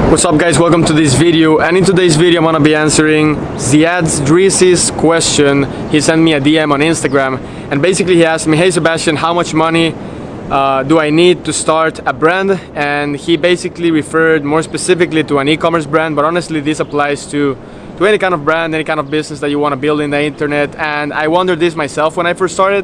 What's up guys, welcome to this video, and in today's video I'm gonna be answering Ziad Drissi's question. He sent me a DM on Instagram and basically he asked me, hey Sebastian, how much money do I need to start a brand? And he basically referred more specifically to an e-commerce brand, but honestly this applies to any kind of brand, any kind of business that you want to build in the internet. And I wondered this myself when I first started.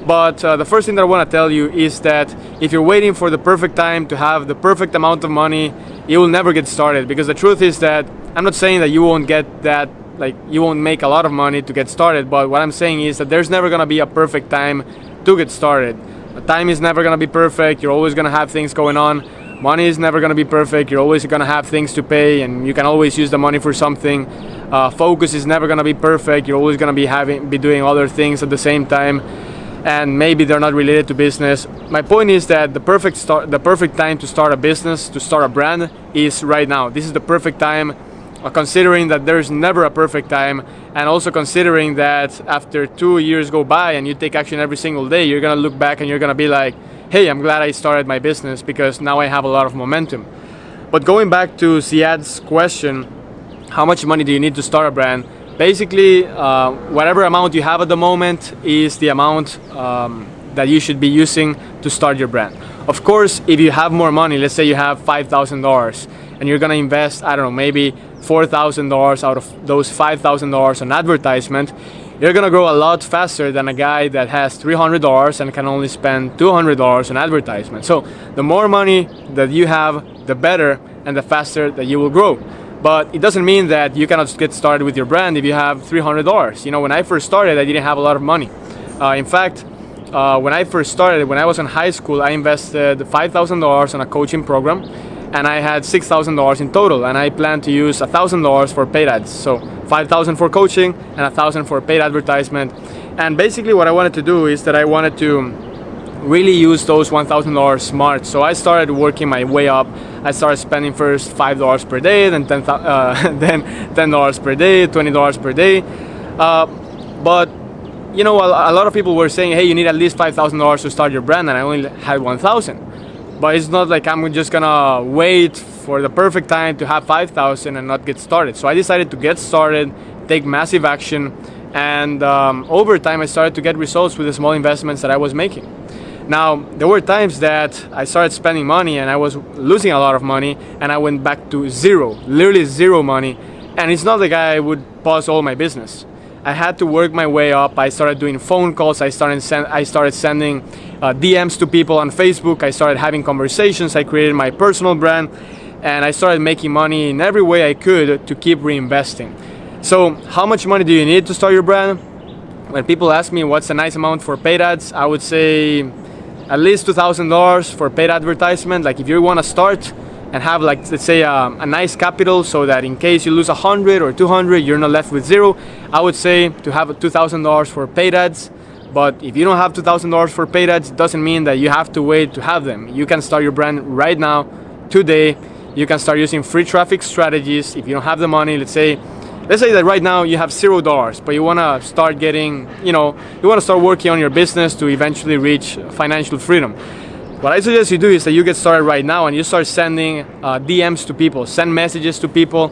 But the first thing that I want to tell you is that if you're waiting for the perfect time to have the perfect amount of money, you will never get started. Because the truth is that I'm not saying that you won't get that, like you won't make a lot of money to get started, but what I'm saying is that there's never going to be a perfect time to get started. The time is never going to be perfect. You're always going to have things going on. Money is never going to be perfect. You're always going to have things to pay, and you can always use the money for something. Focus is never going to be perfect. You're always going to be doing other things at the same time, and maybe they're not related to business. My point is that the perfect time to start a business, to start a brand, is right now. This is the perfect time, considering that there's never a perfect time, and also considering that after 2 years go by and you take action every single day, you're gonna look back and you're gonna be like, hey, I'm glad I started my business because now I have a lot of momentum. But going back to Ziad's question, how much money do you need to start a brand? Basically, whatever amount you have at the moment is the amount that you should be using to start your brand. Of course, if you have more money, let's say you have $5,000 and you're gonna invest, I don't know, maybe $4,000 out of those $5,000 on advertisement, you're gonna grow a lot faster than a guy that has $300 and can only spend $200 on advertisement. So the more money that you have, the better and the faster that you will grow. But it doesn't mean that you cannot get started with your brand if you have $300. You know, when I first started, I didn't have a lot of money. In fact, when I first started, when I was in high school, I invested $5,000 on a coaching program, and I had $6,000 in total, and I planned to use $1,000 for paid ads. So $5,000 for coaching and $1,000 for paid advertisement. And basically what I wanted to do is that I wanted to really use those $1,000 smart. So I started working my way up. I started spending first $5 per day, then $10 per day, $20 per day. But you know, a lot of people were saying, hey, you need at least $5,000 to start your brand, and I only had $1,000. But it's not like I'm just gonna wait for the perfect time to have $5,000 and not get started. So I decided to get started, take massive action, and over time I started to get results with the small investments that I was making. Now, there were times that I started spending money and I was losing a lot of money, and I went back to zero, literally zero money. And it's not like I would pause all my business. I had to work my way up. I started doing phone calls. I started sending DMs to people on Facebook. I started having conversations. I created my personal brand, and I started making money in every way I could to keep reinvesting. So how much money do you need to start your brand? When people ask me what's a nice amount for paid ads, I would say at least $2,000 for paid advertisement. Like if you want to start and have, like, let's say a nice capital, so that in case you lose 100 or 200, you're not left with zero, I would say to have $2,000 for paid ads. But if you don't have $2,000 for paid ads, it doesn't mean that you have to wait to have them. You can start your brand right now, today. You can start using free traffic strategies. If you don't have the money, let's say that right now you have $0, but you want to start getting, you want to start working on your business to eventually reach financial freedom. What I suggest you do is that you get started right now and you start sending DMs to people, send messages to people,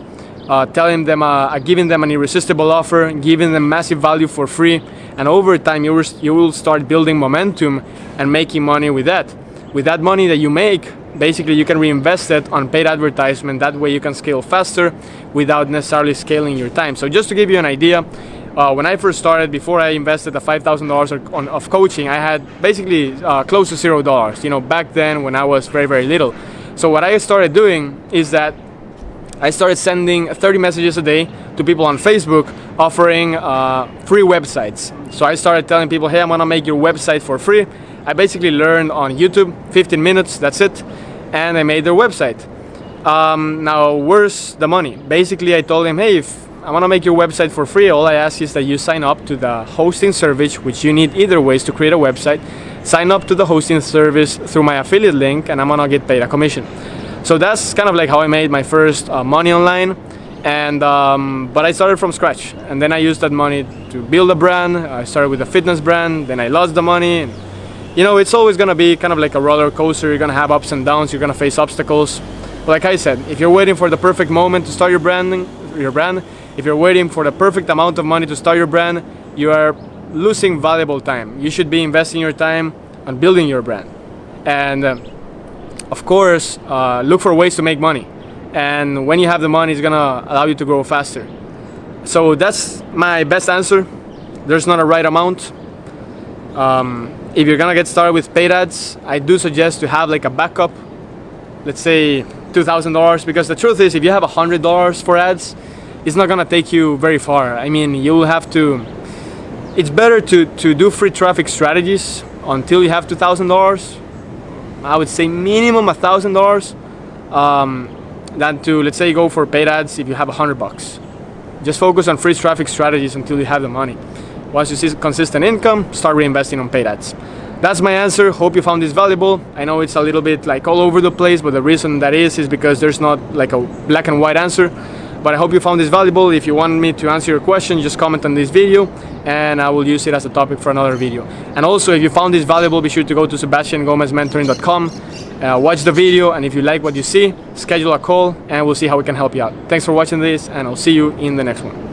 telling them, giving them an irresistible offer, giving them massive value for free, and over time you will start building momentum and making money with that. With that money that you make, basically you can reinvest it on paid advertisement. That way you can scale faster without necessarily scaling your time. So just to give you an idea, when I first started, before I invested the $5,000 of coaching, I had basically close to $0, back then when I was very, very little. So what I started doing is that I started sending 30 messages a day to people on Facebook offering free websites. So I started telling people, hey, I'm gonna make your website for free. I basically learned on YouTube, 15 minutes, that's it, and I made their website. Now, where's the money? Basically, I told them, hey, if I want to make your website for free, all I ask is that you sign up to the hosting service, which you need either ways to create a website. Sign up to the hosting service through my affiliate link, and I'm gonna get paid a commission. So that's kind of like how I made my first money online. And but I started from scratch, and then I used that money to build a brand. I started with a fitness brand, then I lost the money. You know, it's always gonna be kind of like a roller coaster. You're gonna have ups and downs, you're gonna face obstacles. Like I said, if you're waiting for the perfect moment to start your brand, if you're waiting for the perfect amount of money to start your brand, you are losing valuable time. You should be investing your time on building your brand. And of course, look for ways to make money. And when you have the money, it's gonna allow you to grow faster. So that's my best answer. There's not a right amount. If you're gonna get started with paid ads, I do suggest to have like a backup, let's say $2,000, because the truth is, if you have $100 for ads, it's not gonna take you very far. I mean, you'll have to, it's better to do free traffic strategies until you have $2,000. I would say minimum $1,000, than to, let's say, go for paid ads if you have $100. Just focus on free traffic strategies until you have the money. Once you see consistent income, start reinvesting on paid ads. That's my answer. Hope you found this valuable. I know it's a little bit like all over the place, but the reason that is because there's not like a black and white answer. But I hope you found this valuable. If you want me to answer your question, just comment on this video and I will use it as a topic for another video. And also, if you found this valuable, be sure to go to sebastiangomezmentoring.com, watch the video, and if you like what you see, schedule a call and we'll see how we can help you out. Thanks for watching this, and I'll see you in the next one.